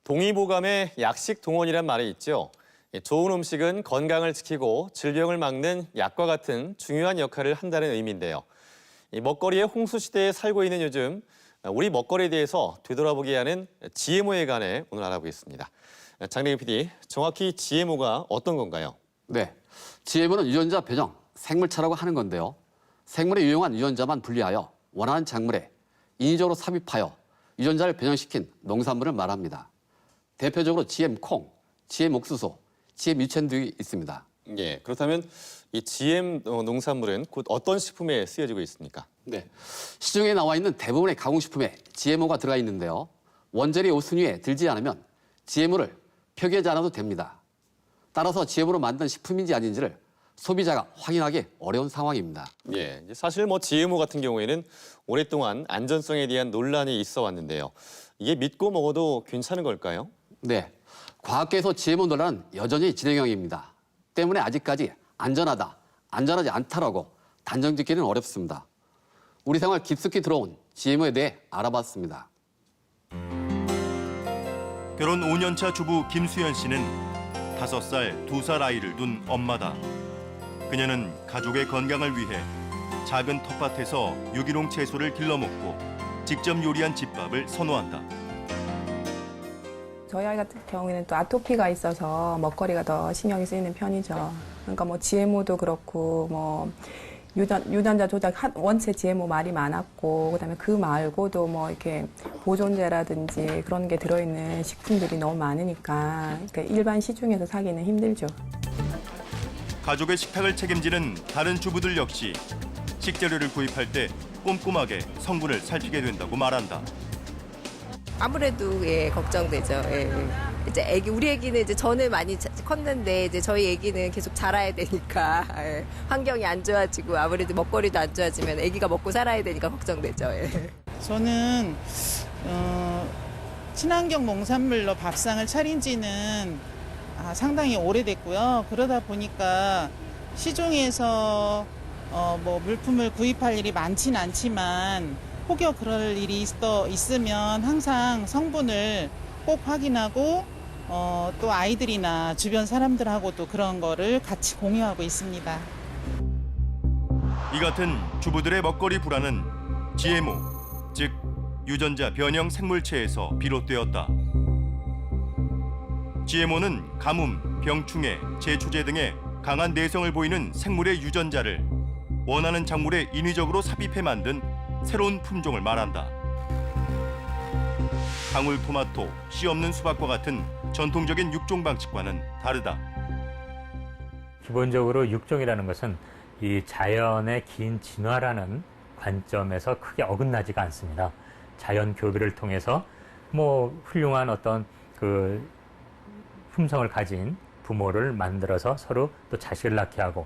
동의보감의 약식 동원이란 말이 있죠. 좋은 음식은 건강을 지키고 질병을 막는 약과 같은 중요한 역할을 한다는 의미인데요. 먹거리의 홍수 시대에 살고 있는 요즘 우리 먹거리에 대해서 되돌아보게 하는 GMO에 관해 오늘 알아보겠습니다. 장래규 PD, 정확히 GMO가 어떤 건가요? 네, GMO는 유전자 변형, 생물차라고 하는 건데요. 생물에 유용한 유전자만 분리하여 원하는 작물에 인위적으로 삽입하여 유전자를 변형시킨 농산물을 말합니다. 대표적으로 GM 콩, GM 옥수수, GM 유채 등이 있습니다. 예, 그렇다면 이 GM 농산물은 곧 어떤 식품에 쓰여지고 있습니까? 네, 시중에 나와 있는 대부분의 가공식품에 GMO가 들어가 있는데요. 원재료 우선위에 들지 않으면 GMO를 표기하지 않아도 됩니다. 따라서 GMO로 만든 식품인지 아닌지를 소비자가 확인하기 어려운 상황입니다. 예, 사실 GMO 같은 경우에는 오랫동안 안전성에 대한 논란이 있어 왔는데요. 이게 믿고 먹어도 괜찮은 걸까요? 네, 과학계에서 GMO 논란은 여전히 진행형입니다. 때문에 아직까지 안전하다, 안전하지 않다라고 단정 짓기는 어렵습니다. 우리 생활 깊숙이 들어온 GMO에 대해 알아봤습니다. 결혼 5년차 주부 김수연 씨는 5살, 2살 아이를 둔 엄마다. 그녀는 가족의 건강을 위해 작은 텃밭에서 유기농 채소를 길러먹고 직접 요리한 집밥을 선호한다. 저희 아이 같은 경우에는 또 아토피가 있어서 먹거리가 더 신경이 쓰이는 편이죠. 그러니까 GMO도 그렇고 유전자 조작 원체 GMO 말이 많았고 그다음에 그 말고도 이렇게 보존제라든지 그런 게 들어있는 식품들이 너무 많으니까 그러니까 일반 시중에서 사기는 힘들죠. 가족의 식탁을 책임지는 다른 주부들 역시 식재료를 구입할 때 꼼꼼하게 성분을 살피게 된다고 말한다. 아무래도 걱정되죠. 이제 우리 애기는 이제 저는 많이 컸는데 이제 저희 애기는 계속 자라야 되니까 환경이 안 좋아지고 아무래도 먹거리도 안 좋아지면 애기가 먹고 살아야 되니까 걱정되죠. 저는 친환경 농산물로 밥상을 차린 지는 상당히 오래됐고요. 그러다 보니까 시중에서 물품을 구입할 일이 많진 않지만 혹여 그럴 일이 있으면 항상 성분을 꼭 확인하고 또 아이들이나 주변 사람들하고도 그런 거를 같이 공유하고 있습니다. 이 같은 주부들의 먹거리 불안은 GMO, 즉 유전자 변형 생물체에서 비롯되었다. GMO는 가뭄, 병충해, 제초제 등의 강한 내성을 보이는 생물의 유전자를 원하는 작물에 인위적으로 삽입해 만든 새로운 품종을 말한다. 방울토마토, 씨 없는 수박과 같은 전통적인 육종 방식과는 다르다. 기본적으로 육종이라는 것은 이 자연의 긴 진화라는 관점에서 크게 어긋나지가 않습니다. 자연 교배를 통해서 훌륭한 어떤 품성을 가진 부모를 만들어서 서로 또 자식을 낳게 하고,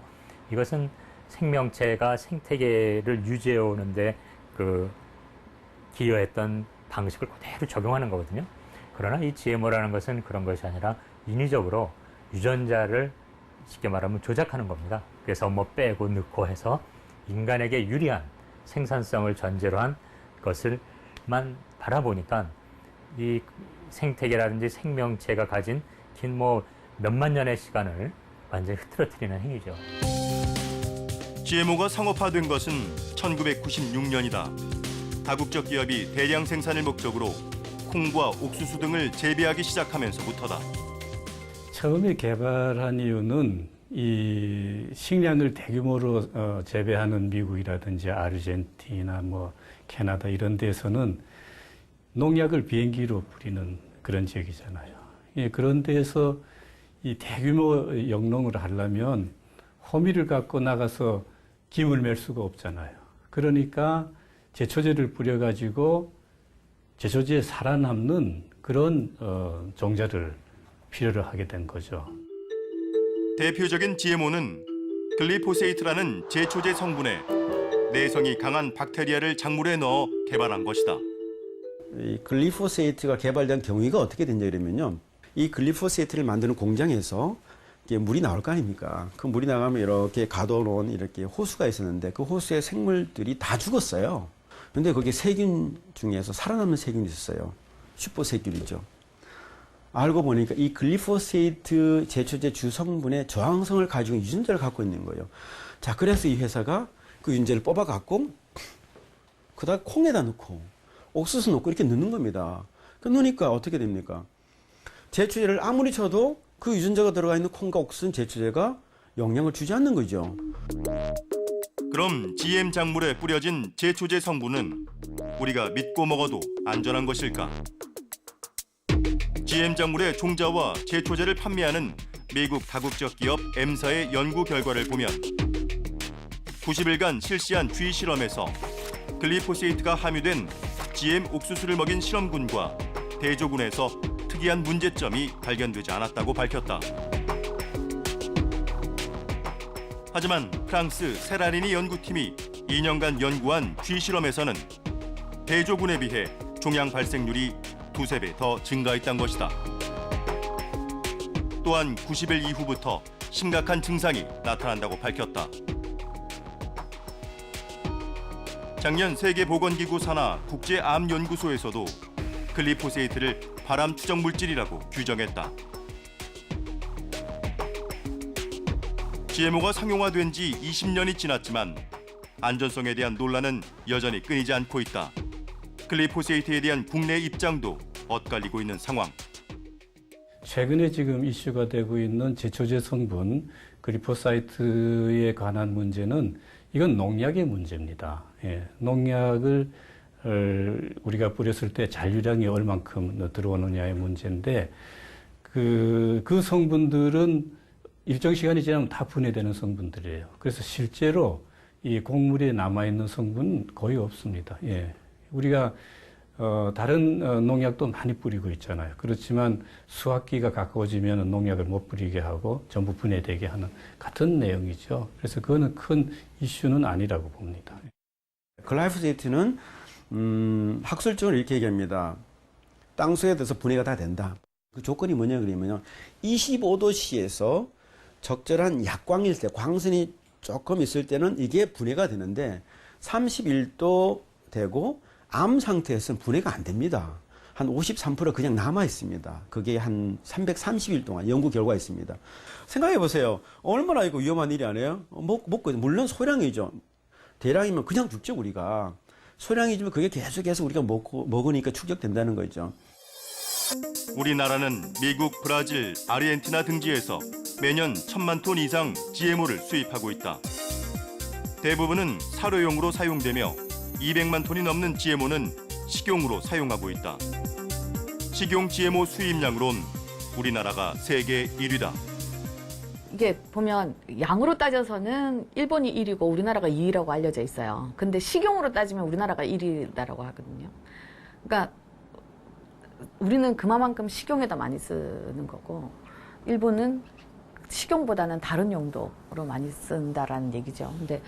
이것은 생명체가 생태계를 유지해 오는데 기여했던 방식을 그대로 적용하는 거거든요. 그러나 이 GMO라는 것은 그런 것이 아니라 인위적으로 유전자를 쉽게 말하면 조작하는 겁니다. 그래서 빼고 넣고 해서 인간에게 유리한 생산성을 전제로 한 것을만 바라보니까 이 생태계라든지 생명체가 가진 긴 몇만 년의 시간을 완전히 흐트러뜨리는 행위죠. GMO가 상업화된 것은 1996년이다. 다국적 기업이 대량 생산을 목적으로 콩과 옥수수 등을 재배하기 시작하면서부터다. 처음에 개발한 이유는 이 식량을 대규모로 재배하는 미국이라든지 아르헨티나 캐나다 이런 데서는 농약을 비행기로 뿌리는 그런 지역이잖아요. 예, 그런 데서 이 대규모 영농을 하려면 호미를 갖고 나가서 김을 맬 수가 없잖아요. 그러니까 제초제를 뿌려가지고 제초제에 살아남는 그런 종자를 필요로 하게 된 거죠. 대표적인 GMO는 글리포세이트라는 제초제 성분에 내성이 강한 박테리아를 작물에 넣어 개발한 것이다. 이 글리포세이트가 개발된 경위가 어떻게 됐냐 이러면요. 이 글리포세이트를 만드는 공장에서 물이 나올 거 아닙니까? 그 물이 나가면 이렇게 가둬놓은 이렇게 호수가 있었는데 그 호수의 생물들이 다 죽었어요. 근데 거기에 세균 중에서 살아남는 세균이 있었어요. 슈퍼세균이죠. 알고 보니까 이 글리포세이트 제초제 주성분의 저항성을 가지고 있는 유전자를 갖고 있는 거예요. 자, 그래서 이 회사가 그 유전자를 뽑아갖고 그다음 콩에다 넣고 옥수수 넣고 이렇게 넣는 겁니다. 그 넣으니까 어떻게 됩니까? 제초제를 아무리 쳐도 그 유전자가 들어가 있는 콩과 옥수수는 제초제가 영향을 주지 않는 거죠. 그럼 GM 작물에 뿌려진 제초제 성분은 우리가 믿고 먹어도 안전한 것일까? GM 작물의 종자와 제초제를 판매하는 미국 다국적 기업 M사의 연구 결과를 보면 90일간 실시한 쥐 실험에서 글리포세이트가 함유된 GM 옥수수를 먹인 실험군과 대조군에서 특이한 문제점이 발견되지 않았다고 밝혔다. 하지만 프랑스 세라리니 연구팀이 2년간 연구한 쥐 실험에서는 대조군에 비해 종양 발생률이 2~3배 더 증가했던 것이다. 또한 90일 이후부터 심각한 증상이 나타난다고 밝혔다. 작년 세계보건기구 산하 국제암연구소에서도 글리포세이트를 발암 추정 물질이라고 규정했다. GMO가 상용화된 지 20년이 지났지만 안전성에 대한 논란은 여전히 끊이지 않고 있다. 글리포세이트에 대한 국내 입장도 엇갈리고 있는 상황. 최근에 지금 이슈가 되고 있는 제초제 성분 글리포사이트에 관한 문제는 이건 농약의 문제입니다. 예, 농약을 우리가 뿌렸을 때 잔류량이 얼만큼 들어오느냐의 문제인데 그 성분들은 일정 시간이 지나면 다 분해되는 성분들이에요. 그래서 실제로 이 곡물에 남아있는 성분은 거의 없습니다. 예. 우리가 다른 농약도 많이 뿌리고 있잖아요. 그렇지만 수확기가 가까워지면 농약을 못 뿌리게 하고 전부 분해되게 하는 같은 내용이죠. 그래서 그거는 큰 이슈는 아니라고 봅니다. 글라이포세이트는 학술적으로 이렇게 얘기합니다. 땅속에 들어서 분해가 다 된다. 그 조건이 뭐냐 그러면요. 25도씨에서 적절한 약광일 때, 광선이 조금 있을 때는 이게 분해가 되는데 31도 되고 암 상태에서는 분해가 안 됩니다. 한 53% 그냥 남아 있습니다. 그게 한 330일 동안 연구 결과가 있습니다. 생각해 보세요. 얼마나 이거 위험한 일이 아니에요? 먹고 물론 소량이죠. 대량이면 그냥 죽죠 우리가. 소량이지만 그게 계속해서 우리가 먹으니까 축적된다는 거죠. 우리나라는 미국, 브라질, 아르헨티나 등지에서 매년 1,000만 톤 이상 GMO를 수입하고 있다. 대부분은 사료용으로 사용되며 200만 톤이 넘는 GMO는 식용으로 사용하고 있다. 식용 GMO 수입량으론 우리나라가 세계 1위다. 이게 보면 양으로 따져서는 일본이 1위고 우리나라가 2위라고 알려져 있어요. 근데 식용으로 따지면 우리나라가 1위다라고 하거든요. 그러니까 우리는 그만큼 식용에다 많이 쓰는 거고 일본은 식용보다는 다른 용도로 많이 쓴다라는 얘기죠. 근데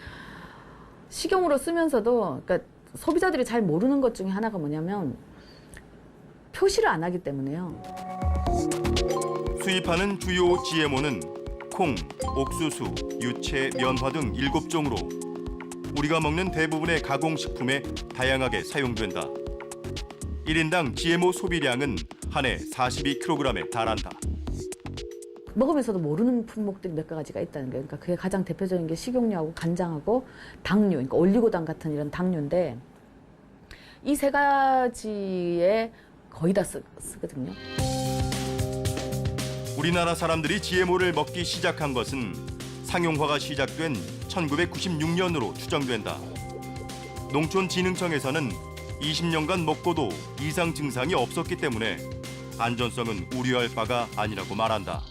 식용으로 쓰면서도 그러니까 소비자들이 잘 모르는 것 중에 하나가 뭐냐면 표시를 안 하기 때문에요. 수입하는 주요 GMO는 콩, 옥수수, 유채, 면화 등 7종으로 우리가 먹는 대부분의 가공식품에 다양하게 사용된다. 1인당 GMO 소비량은 한 해 42kg에 달한다. 먹으면서도 모르는 품목들이 몇 가지가 있다는 거예요. 그러니까 그게 가장 대표적인 게 식용유하고 간장하고 당류, 그러니까 올리고당 같은 이런 당류인데 이 세 가지에 거의 다 쓰거든요. 우리나라 사람들이 GMO를 먹기 시작한 것은 상용화가 시작된 1996년으로 추정된다. 농촌진흥청에서는 20년간 먹고도 이상 증상이 없었기 때문에 안전성은 우려할 바가 아니라고 말한다.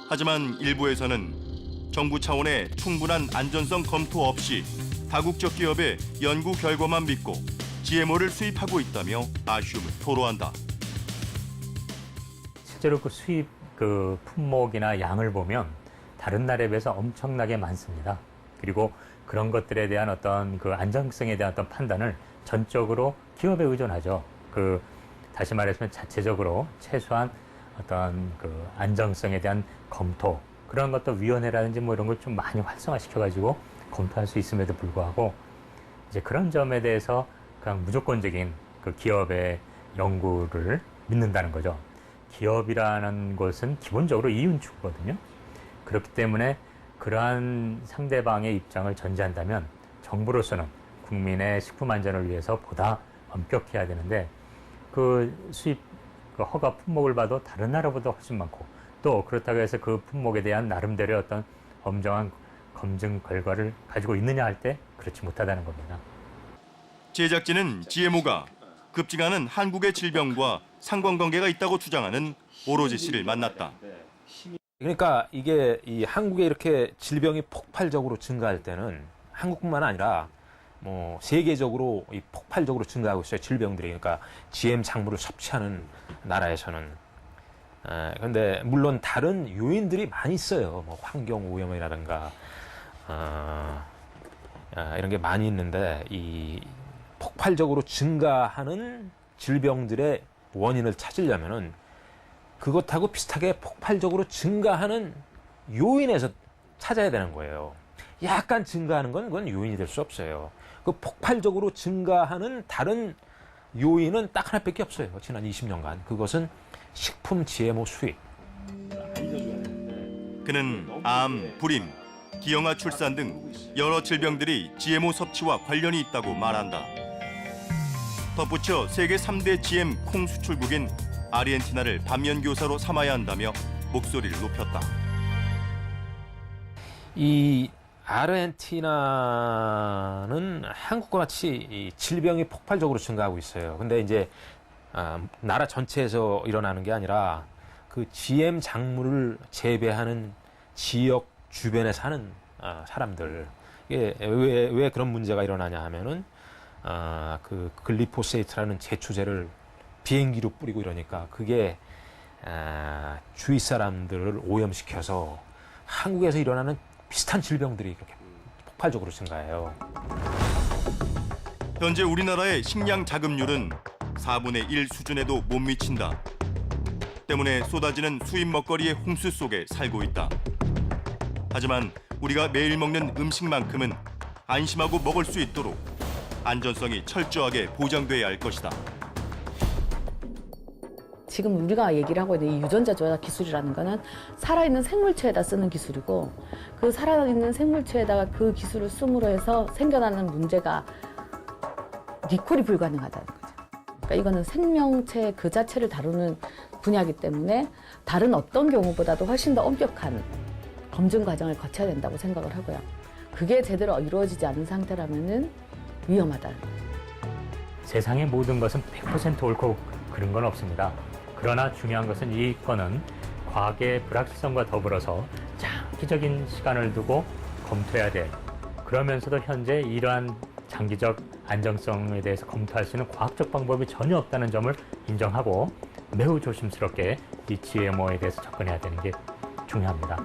하지만 일부에서는 정부 차원의 충분한 안전성 검토 없이 다국적 기업의 연구 결과만 믿고 GMO를 수입하고 있다며 아쉬움을 토로한다. 실제로 그 수입 품목이나 양을 보면 다른 나라에 비해서 엄청나게 많습니다. 그리고 그런 것들에 대한 어떤 그 안정성에 대한 어떤 판단을 전적으로 기업에 의존하죠. 다시 말해서 자체적으로 최소한 어떤 그 안정성에 대한 검토, 그런 것도 위원회라든지 뭐 이런 걸 좀 많이 활성화시켜가지고 검토할 수 있음에도 불구하고 이제 그런 점에 대해서 그냥 무조건적인 그 기업의 연구를 믿는다는 거죠. 기업이라는 것은 기본적으로 이윤축거든요. 그렇기 때문에 그러한 상대방의 입장을 전제한다면 정부로서는 국민의 식품 안전을 위해서 보다 엄격해야 되는데 그 수입 그 허가 품목을 봐도 다른 나라보다 훨씬 많고 또 그렇다고 해서 그 품목에 대한 나름대로의 어떤 엄정한 검증 결과를 가지고 있느냐 할 때 그렇지 못하다는 겁니다. 제작진은 GMO가 급증 하는 한국의 질병과 상관관계가 있다고 주장하는 오로지 씨를 만났다. 그러니까 이게 이 한국에 이렇게 질병이 폭발적으로 증가할 때는 한국뿐만 아니라 뭐 세계적으로 이 폭발적으로 증가하고 있어요. 질병들이. 그러니까 GM 작물을 섭취하는 나라에서는. 그런데 물론 다른 요인들이 많이 있어요. 뭐 환경 오염이라든가 이런 게 많이 있는데 이 폭발적으로 증가하는 질병들의 원인을 찾으려면은 그것하고 비슷하게 폭발적으로 증가하는 요인에서 찾아야 되는 거예요. 약간 증가하는 건 그건 요인이 될 수 없어요. 그 폭발적으로 증가하는 다른 요인은 딱 하나밖에 없어요. 지난 20년간. 그것은 식품 GMO 수입. 그는 암, 불임, 기형아 출산 등 여러 질병들이 GMO 섭취와 관련이 있다고 말한다. 덧붙여 세계 3대 GM 콩 수출국인 아르헨티나를 반면교사로 삼아야 한다며 목소리를 높였다. 이 아르헨티나는 한국과 같이 이 질병이 폭발적으로 증가하고 있어요. 근데 이제 나라 전체에서 일어나는 게 아니라 그 GM 작물을 재배하는 지역 주변에 사는 사람들. 이게 왜 그런 문제가 일어나냐 하면은 그 글리포세이트라는 제초제를 비행기로 뿌리고 이러니까 그게 주위 사람들을 오염시켜서 한국에서 일어나는 비슷한 질병들이 그렇게 폭발적으로 증가해요. 현재 우리나라의 식량 자급률은 4분의 1 수준에도 못 미친다. 때문에 쏟아지는 수입 먹거리의 홍수 속에 살고 있다. 하지만 우리가 매일 먹는 음식만큼은 안심하고 먹을 수 있도록 안전성이 철저하게 보장돼야 할 것이다. 지금 우리가 얘기를 하고 있는 이 유전자 조작 기술이라는 거는 살아있는 생물체에다 쓰는 기술이고 그 살아있는 생물체에다가 그 기술을 씀으로 해서 생겨나는 문제가 리콜이 불가능하다는 거죠. 그러니까 이거는 생명체 그 자체를 다루는 분야이기 때문에 다른 어떤 경우보다도 훨씬 더 엄격한 검증 과정을 거쳐야 된다고 생각을 하고요. 그게 제대로 이루어지지 않은 상태라면은 위험하다. 세상의 모든 것은 100% 옳고 그런 건 없습니다. 그러나 중요한 것은 이 건은 과학의 불확실성과 더불어서 장기적인 시간을 두고 검토해야 돼. 그러면서도 현재 이러한 장기적 안정성에 대해서 검토할 수 있는 과학적 방법이 전혀 없다는 점을 인정하고 매우 조심스럽게 이 GMO에 대해서 접근해야 되는 게 중요합니다.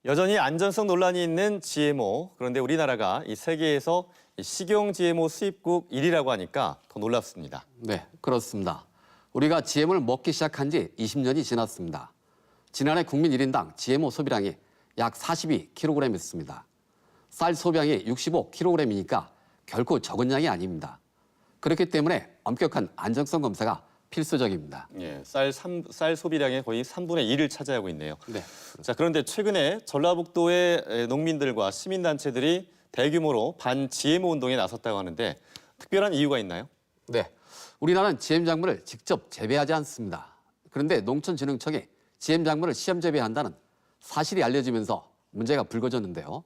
여전히 안전성 논란이 있는 GMO. 그런데 우리나라가 이 세계에서 식용 GMO 수입국 1위라고 하니까 더 놀랍습니다. 네, 그렇습니다. 우리가 GM을 먹기 시작한 지 20년이 지났습니다. 지난해 국민 1인당 GMO 소비량이 약 42kg이었습니다. 쌀 소비량이 65kg이니까 결코 적은 양이 아닙니다. 그렇기 때문에 엄격한 안정성 검사가 필수적입니다. 예, 쌀 소비량의 거의 3분의 1을 차지하고 있네요. 네. 자, 그런데 최근에 전라북도의 농민들과 시민단체들이 대규모로 반 GMO 운동에 나섰다고 하는데 특별한 이유가 있나요? 네. 우리나라는 GM 작물을 직접 재배하지 않습니다. 그런데 농촌진흥청이 GM 작물을 시험 재배한다는 사실이 알려지면서 문제가 불거졌는데요.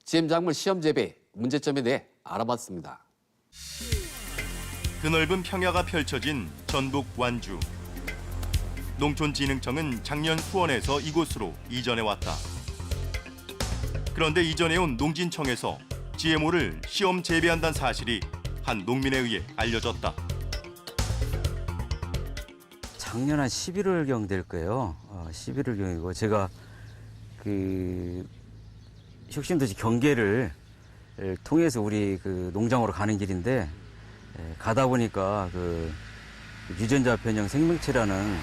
GM 작물 시험 재배 문제점에 대해 알아봤습니다. 그 넓은 평야가 펼쳐진 전북 완주. 농촌진흥청은 작년 수원에서 이곳으로 이전해 왔다. 그런데 이전해 온 농진청에서 GMO를 시험 재배한다는 사실이 한 농민에 의해 알려졌다. 작년 한 11월경 될 거예요. 11월경이고 제가 혁신도시 경계를 통해서 우리 농장으로 가는 길인데 가다 보니까 유전자 변형 생명체라는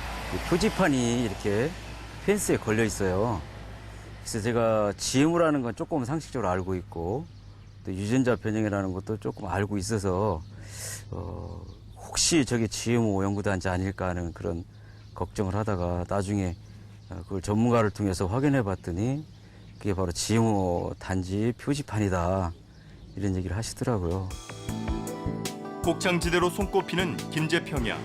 표지판이 이렇게 펜스에 걸려 있어요. 그래서 제가 GMO라는 건 조금 상식적으로 알고 있고 또 유전자 변형이라는 것도 조금 알고 있어서 혹시 저게 GMO 연구단지 아닐까 하는 그런 걱정을 하다가 나중에 그걸 전문가를 통해서 확인해 봤더니 그게 바로 GMO 단지 표지판이다 이런 얘기를 하시더라고요. 곡창지대로 손꼽히는 김제평야.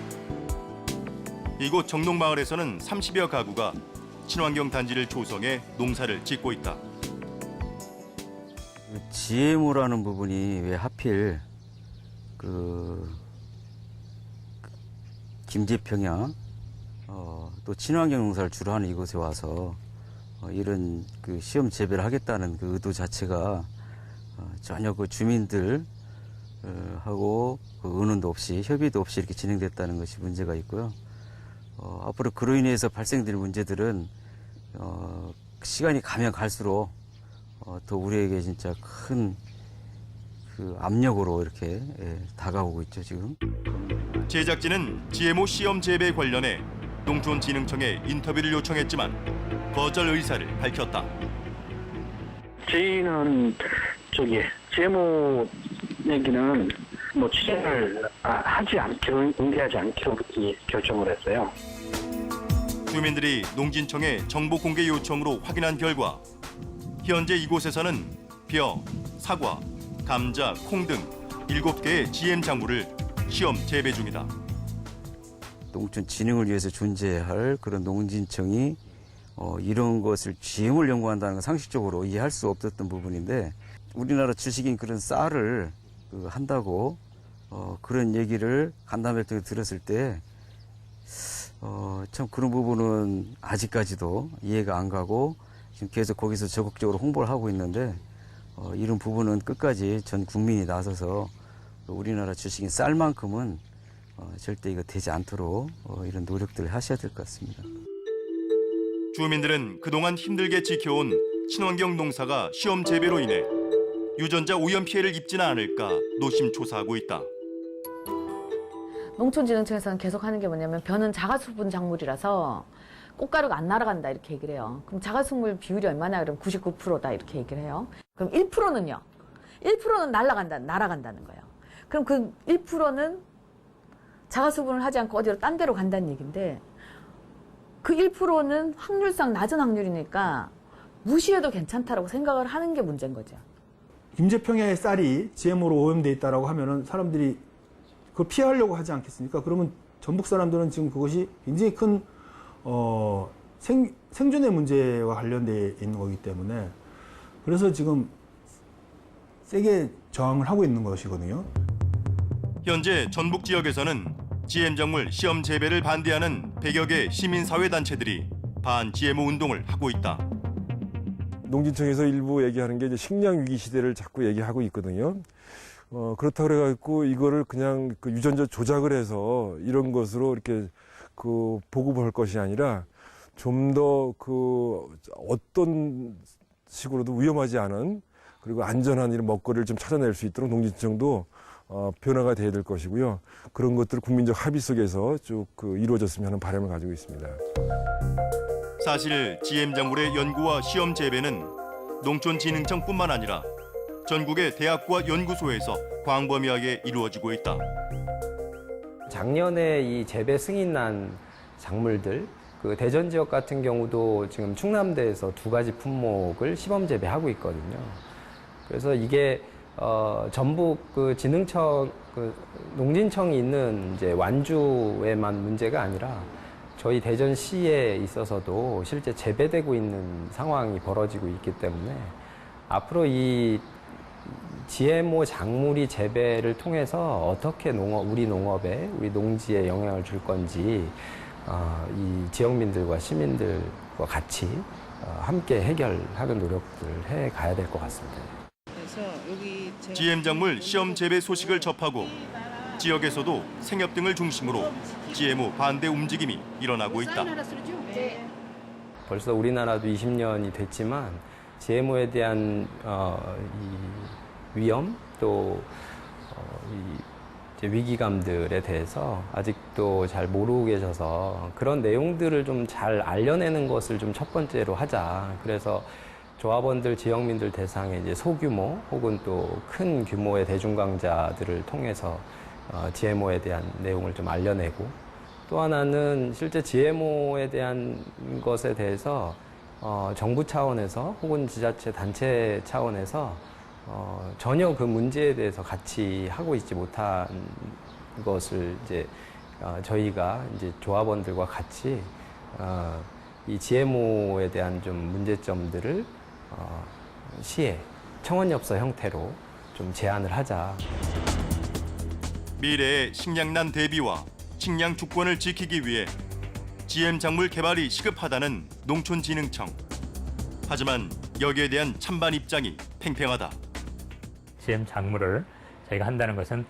이곳 정농마을에서는 30여 가구가 친환경 단지를 조성해 농사를 짓고 있다. GMO라는 부분이 왜 하필 김제평야 또 친환경 농사를 주로 하는 이곳에 와서 이런 그 시험 재배를 하겠다는 그 의도 자체가 전혀 그 주민들 하고 그 의논도 없이 협의도 없이 이렇게 진행됐다는 것이 문제가 있고요. 앞으로 그로 인해서 발생될 문제들은 시간이 가면 갈수록 더 우리에게 진짜 큰 그 압력으로 이렇게 다가오고 있죠 지금. 제작진은 GMO 시험 재배 관련해 농촌진흥청에 인터뷰를 요청했지만 거절 의사를 밝혔다. 저희는 GMO 얘기는 취재를 하지 않기로, 공개하지 않기로 그렇게 결정을 했어요. 주민들이 농진청에 정보 공개 요청으로 확인한 결과 현재 이곳에서는 벼, 사과, 감자, 콩 등 7개의 GM 작물을 시험 재배 중이다. 농촌 진흥을 위해서 존재할 그런 농진청이 이런 것을 GM을 연구한다는 건 상식적으로 이해할 수 없었던 부분인데 우리나라 주식인 그런 쌀을 한다고 그런 얘기를 간담회 때 들었을 때 참 그런 부분은 아직까지도 이해가 안 가고 지금 계속 거기서 적극적으로 홍보를 하고 있는데 이런 부분은 끝까지 전 국민이 나서서 우리나라 주식인 쌀만큼은 절대 이거 되지 않도록 이런 노력들을 하셔야 될 것 같습니다. 주민들은 그동안 힘들게 지켜온 친환경 농사가 시험 재배로 인해 유전자 오염 피해를 입지는 않을까 노심초사하고 있다. 농촌진흥청에서는 계속 하는 게 뭐냐면 벼는 자가수분 작물이라서 꽃가루가 안 날아간다 이렇게 얘기를 해요. 그럼 자가수분 비율이 얼마나 그러면 99%다 이렇게 얘기를 해요. 그럼 1%는요. 1%는 날아간다는 거예요. 그럼 그 1%는 자가수분을 하지 않고 어디로 딴 데로 간다는 얘기인데 그 1%는 확률상 낮은 확률이니까 무시해도 괜찮다라고 생각을 하는 게 문제인 거죠. 김제평야의 쌀이 GMO로 오염돼 있다라고 하면은 사람들이 그걸 피하려고 하지 않겠습니까? 그러면 전북 사람들은 지금 그것이 굉장히 큰 생존의 문제와 관련되어 있는 거기 때문에 그래서 지금 세게 저항을 하고 있는 것이거든요. 현재 전북 지역에서는 GM 작물 시험 재배를 반대하는 100여 개 시민사회단체들이 반-GMO 운동을 하고 있다. 농진청에서 일부 얘기하는 게 이제 식량 위기 시대를 자꾸 얘기하고 있거든요. 그렇다고 그래갖고 이거를 그냥 그 유전자 조작을 해서 이런 것으로 이렇게 그 보급할 것이 아니라 좀 더 그 어떤 식으로도 위험하지 않은 그리고 안전한 이런 먹거리를 좀 찾아낼 수 있도록 농진청도 변화가 돼야 될 것이고요. 그런 것들을 국민적 합의 속에서 쭉 이루어졌으면 하는 바람을 가지고 있습니다. 사실 GM 작물의 연구와 시험 재배는 농촌진흥청뿐만 아니라 전국의 대학과 연구소에서 광범위하게 이루어지고 있다. 작년에 이 재배 승인 난 작물들, 그 대전 지역 같은 경우도 지금 충남대에서 2가지 품목을 시범 재배하고 있거든요. 그래서 이게 전북 그 진흥청, 그 농진청이 있는 이제 완주에만 문제가 아니라 저희 대전시에 있어서도 실제 재배되고 있는 상황이 벌어지고 있기 때문에 앞으로 이 GMO 작물이 재배를 통해서 어떻게 우리 농업에, 우리 농지에 영향을 줄 건지 이 지역민들과 시민들과 같이 함께 해결하는 노력들을 해 가야 될 것 같습니다. GM 작물 시험 재배 소식을 접하고 지역에서도 생협 등을 중심으로 GMO 반대 움직임이 일어나고 있다. 벌써 우리나라도 20년이 됐지만 GMO에 대한 이 위험 또 위기감들에 대해서 아직도 잘 모르고 계셔서 그런 내용들을 좀 잘 알려내는 것을 좀 첫 번째로 하자. 그래서 조합원들, 지역민들 대상의 이제 소규모 혹은 또 큰 규모의 대중 강좌들을 통해서 GMO에 대한 내용을 좀 알려내고, 또 하나는 실제 GMO에 대한 것에 대해서 정부 차원에서 혹은 지자체 단체 차원에서 전혀 그 문제에 대해서 같이 하고 있지 못한 것을 이제 저희가 이제 조합원들과 같이 이 GMO에 대한 좀 문제점들을 시에 청원엽서 형태로 좀 제안을 하자. 미래의 식량난 대비와 식량 주권을 지키기 위해 GM 작물 개발이 시급하다는 농촌진흥청. 하지만 여기에 대한 찬반 입장이 팽팽하다. GM 작물을 저희가 한다는 것은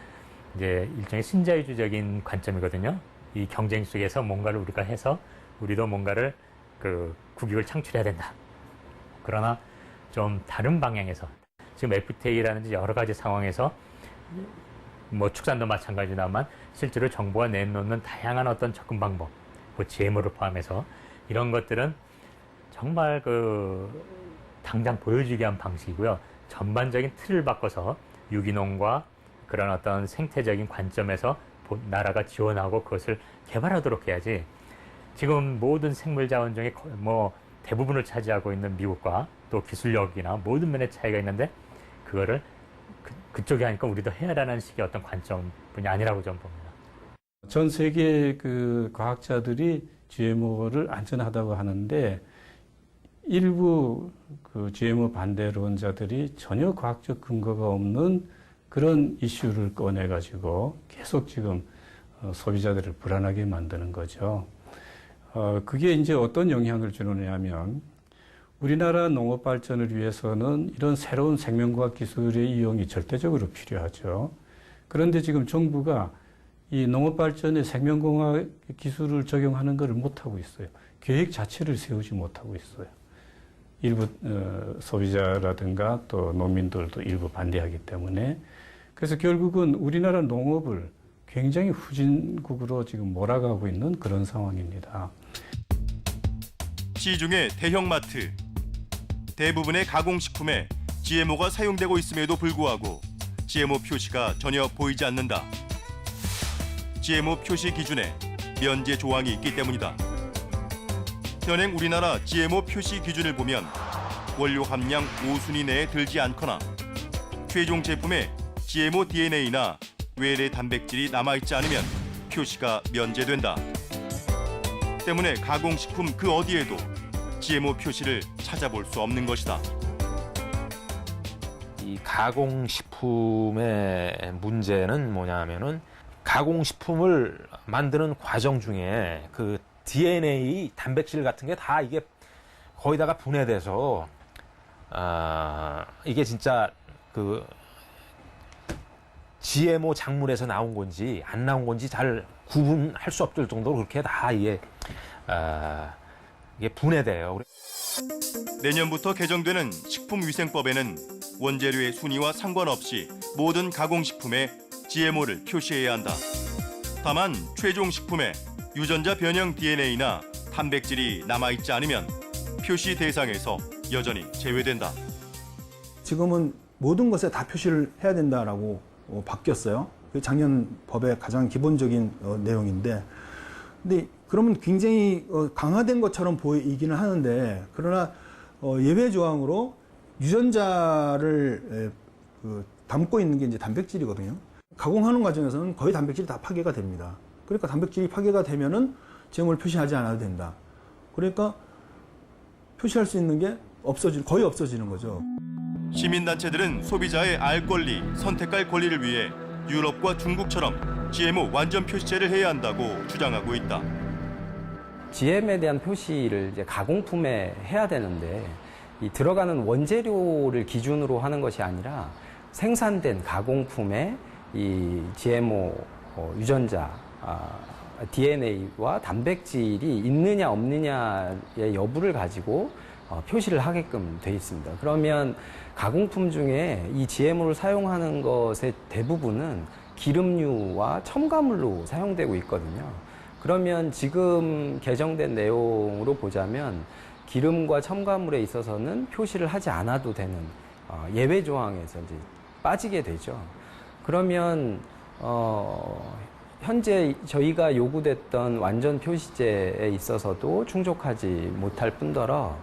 이제 일종의 신자유주의적인 관점이거든요. 이 경쟁 속에서 뭔가를 우리가 해서 우리도 뭔가를 그 국익을 창출해야 된다. 그러나 좀 다른 방향에서 지금 FTA라든지 여러 가지 상황에서 뭐 축산도 마찬가지다만 실제로 정부가 내놓는 다양한 어떤 접근 방법, 뭐 GMO를 포함해서 이런 것들은 정말 그 당장 보여주기 위한 방식이고요. 전반적인 틀을 바꿔서 유기농과 그런 어떤 생태적인 관점에서 나라가 지원하고 그것을 개발하도록 해야지. 지금 모든 생물 자원 중에 뭐 대부분을 차지하고 있는 미국과 또 기술력이나 모든 면의 차이가 있는데 그거를 그쪽이 하니까 우리도 해야라는 식의 어떤 관점뿐이 아니라고 저는 봅니다. 전 세계 그 과학자들이 GMO를 안전하다고 하는데 일부 그 GMO 반대론자들이 전혀 과학적 근거가 없는 그런 이슈를 꺼내가지고 계속 지금 소비자들을 불안하게 만드는 거죠. 그게 이제 어떤 영향을 주느냐 하면 우리나라 농업 발전을 위해서는 이런 새로운 생명과학 기술의 이용이 절대적으로 필요하죠. 그런데 지금 정부가 이 농업 발전에 생명공학 기술을 적용하는 것을 못하고 있어요. 계획 자체를 세우지 못하고 있어요. 일부 소비자라든가 또 농민들도 일부 반대하기 때문에. 그래서 결국은 우리나라 농업을 굉장히 후진국으로 지금 몰아가고 있는 그런 상황입니다. 시중의 대형마트. 대부분의 가공식품에 GMO가 사용되고 있음에도 불구하고 GMO 표시가 전혀 보이지 않는다. GMO 표시 기준에 면제 조항이 있기 때문이다. 현행 우리나라 GMO 표시 기준을 보면 원료 함량 5순위 내에 들지 않거나 최종 제품에 GMO DNA나 외래 단백질이 남아있지 않으면 표시가 면제된다. 때문에 가공식품 그 어디에도 GMO 표시를 찾아볼 수 없는 것이다. 이 가공식품의 문제는 뭐냐면은 가공식품을 만드는 과정 중에 그 DNA, 단백질 같은 게 다 이게 거의다가 분해돼서 이게 진짜 그 GMO 작물에서 나온 건지 안 나온 건지 잘 구분할 수 없을 정도로 그렇게 다 이게 분해돼요. 내년부터 개정되는 식품위생법에는 원재료의 순위와 상관없이 모든 가공식품에 GMO를 표시해야 한다. 다만 최종 식품에 유전자 변형 DNA나 단백질이 남아있지 않으면 표시 대상에서 여전히 제외된다. 지금은 모든 것에 다 표시를 해야 된다라고 바뀌었어요. 작년 법의 가장 기본적인 내용인데, 근데 그러면 굉장히 강화된 것처럼 보이기는 하는데, 그러나 예외 조항으로 유전자를 담고 있는 게 이제 단백질이거든요. 가공하는 과정에서는 거의 단백질이 다 파괴가 됩니다. 그러니까 단백질이 파괴가 되면은 GMO를 표시하지 않아도 된다. 그러니까 표시할 수 있는 게 거의 없어지는 거죠. 시민단체들은 소비자의 알 권리, 선택할 권리를 위해 유럽과 중국처럼 GMO 완전 표시제를 해야 한다고 주장하고 있다. GM에 대한 표시를 이제 가공품에 해야 되는데 이 들어가는 원재료를 기준으로 하는 것이 아니라 생산된 가공품에 이 GMO 유전자, DNA와 단백질이 있느냐 없느냐의 여부를 가지고 표시를 하게끔 돼 있습니다. 그러면 가공품 중에 이 GMO를 사용하는 것의 대부분은 기름류와 첨가물로 사용되고 있거든요. 그러면 지금 개정된 내용으로 보자면 기름과 첨가물에 있어서는 표시를 하지 않아도 되는 예외 조항에서 이제 빠지게 되죠. 그러면 현재 저희가 요구됐던 완전 표시제에 있어서도 충족하지 못할 뿐더러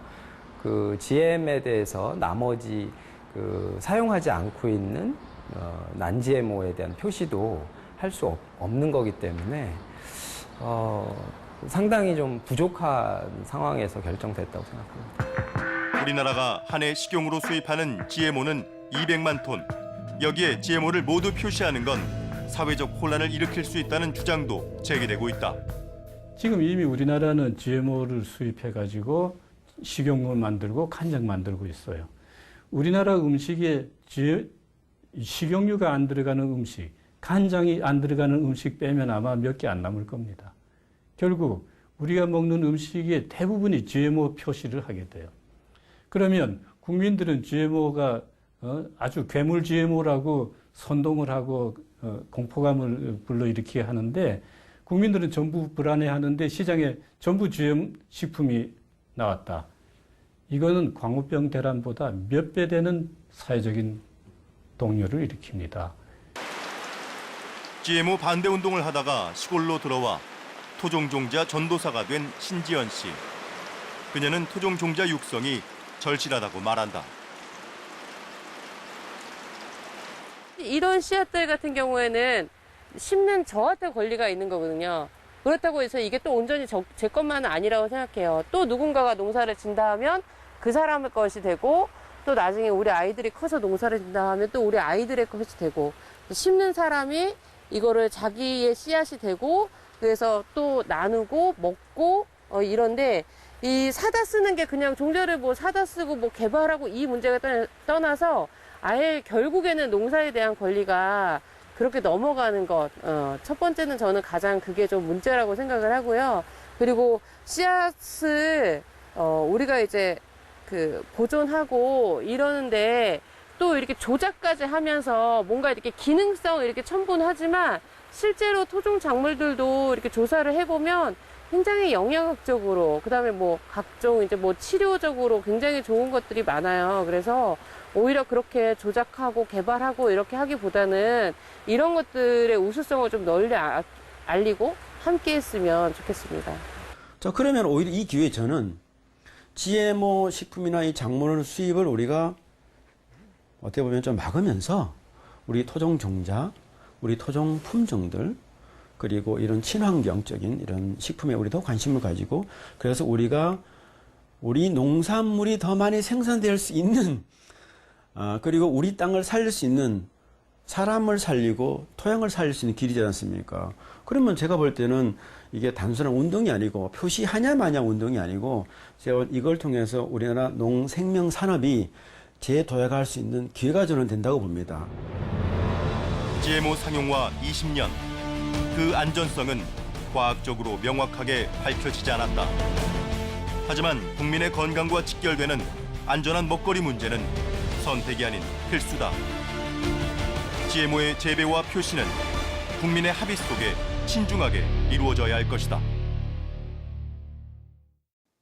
그 GM에 대해서 나머지 그 사용하지 않고 있는 난-GMO에 대한 표시도 할 수 없는 거기 때문에 상당히 좀 부족한 상황에서 결정됐다고 생각합니다. 우리나라가 한 해 식용으로 수입하는 GMO는 200만 톤. 여기에 GMO를 모두 표시하는 건 사회적 혼란을 일으킬 수 있다는 주장도 제기되고 있다. 지금 이미 우리나라는 GMO를 수입해가지고 식용유 만들고 간장 만들고 있어요. 우리나라 음식에 식용유가 안 들어가는 음식, 간장이 안 들어가는 음식 빼면 아마 몇 개 안 남을 겁니다. 결국 우리가 먹는 음식의 대부분이 GMO 표시를 하게 돼요. 그러면 국민들은 GMO가 아주 괴물 GMO라고 선동을 하고 공포감을 불러일으키게 하는데 국민들은 전부 불안해하는데 시장에 전부 GM 식품이 나왔다. 이거는 광우병 대란보다 몇 배 되는 사회적인 동요를 일으킵니다. GMO 반대 운동을 하다가 시골로 들어와 토종종자 전도사가 된 신지연 씨. 그녀는 토종종자 육성이 절실하다고 말한다. 이런 씨앗들 같은 경우에는 심는 저한테 권리가 있는 거거든요. 그렇다고 해서 이게 또 온전히 제 것만은 아니라고 생각해요. 또 누군가가 농사를 진다 하면 그 사람의 것이 되고 또 나중에 우리 아이들이 커서 농사를 진다 하면 또 우리 아이들의 것이 되고 심는 사람이 이거를 자기의 씨앗이 되고 그래서 또 나누고 먹고 이런데 이 사다 쓰는 게 그냥 종자를 뭐 사다 쓰고 뭐 개발하고 이 문제가 떠나서 아예 결국에는 농사에 대한 권리가 그렇게 넘어가는 것. 첫 번째는 저는 가장 그게 좀 문제라고 생각을 하고요. 그리고 씨앗을 우리가 이제 그 보존하고 이러는데 또 이렇게 조작까지 하면서 뭔가 이렇게 기능성을 이렇게 첨부하지만 실제로 토종 작물들도 이렇게 조사를 해보면 굉장히 영양학적으로 그다음에 뭐 각종 이제 뭐 치료적으로 굉장히 좋은 것들이 많아요. 그래서 오히려 그렇게 조작하고 개발하고 이렇게 하기보다는 이런 것들의 우수성을 좀 널리 알리고 함께 했으면 좋겠습니다. 자, 그러면 오히려 이 기회에 저는 GMO 식품이나 이 작물 수입을 우리가 어떻게 보면 좀 막으면서 우리 토종 종자, 우리 토종 품종들, 그리고 이런 친환경적인 이런 식품에 우리도 관심을 가지고 그래서 우리가 우리 농산물이 더 많이 생산될 수 있는 그리고 우리 땅을 살릴 수 있는 사람을 살리고 토양을 살릴 수 있는 길이지 않습니까? 그러면 제가 볼 때는 이게 단순한 운동이 아니고 표시하냐 마냐 운동이 아니고 제가 이걸 통해서 우리나라 농생명산업이 재도약할 수 있는 기회가 저는 된다고 봅니다. GMO 상용화 20년. 그 안전성은 과학적으로 명확하게 밝혀지지 않았다. 하지만 국민의 건강과 직결되는 안전한 먹거리 문제는 선택이 아닌 필수다. GMO의 재배와 표시는 국민의 합의 속에 신중하게 이루어져야 할 것이다.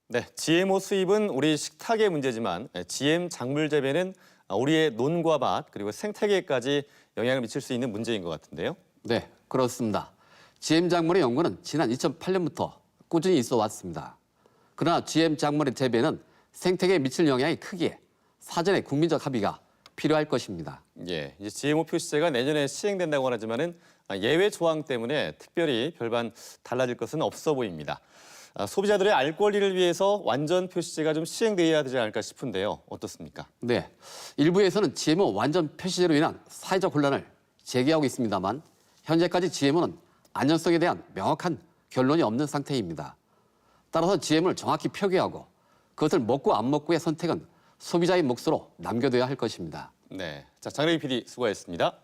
네, GMO 수입은 우리 식탁의 문제지만 GM 작물 재배는 우리의 논과 밭 그리고 생태계까지 영향을 미칠 수 있는 문제인 것 같은데요. 네, 그렇습니다. GM 작물의 연구는 지난 2008년부터 꾸준히 있어 왔습니다. 그러나 GM 작물의 재배는 생태계에 미칠 영향이 크기에 사전에 국민적 합의가 필요할 것입니다. 예, 이제 GMO 표시제가 내년에 시행된다고 하지만은 예외 조항 때문에 특별히 별반 달라질 것은 없어 보입니다. 소비자들의 알 권리를 위해서 완전 표시제가 좀 시행돼야 되지 않을까 싶은데요. 어떻습니까? 네, 일부에서는 GMO 완전 표시제로 인한 사회적 혼란을 제기하고 있습니다만 현재까지 GMO는 안전성에 대한 명확한 결론이 없는 상태입니다. 따라서 GM을 정확히 표기하고 그것을 먹고 안 먹고의 선택은 소비자의 몫으로 남겨둬야 할 것입니다. 네, 자 장래기 PD 수고하셨습니다.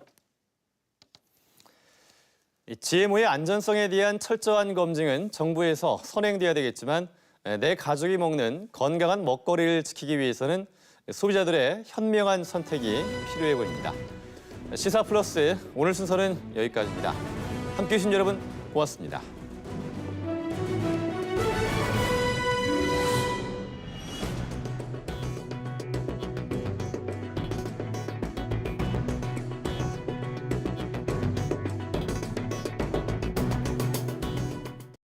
GMO의 안전성에 대한 철저한 검증은 정부에서 선행돼야 되겠지만 내 가족이 먹는 건강한 먹거리를 지키기 위해서는 소비자들의 현명한 선택이 필요해 보입니다. 시사 플러스 오늘 순서는 여기까지입니다. 함께해 주신 여러분 고맙습니다.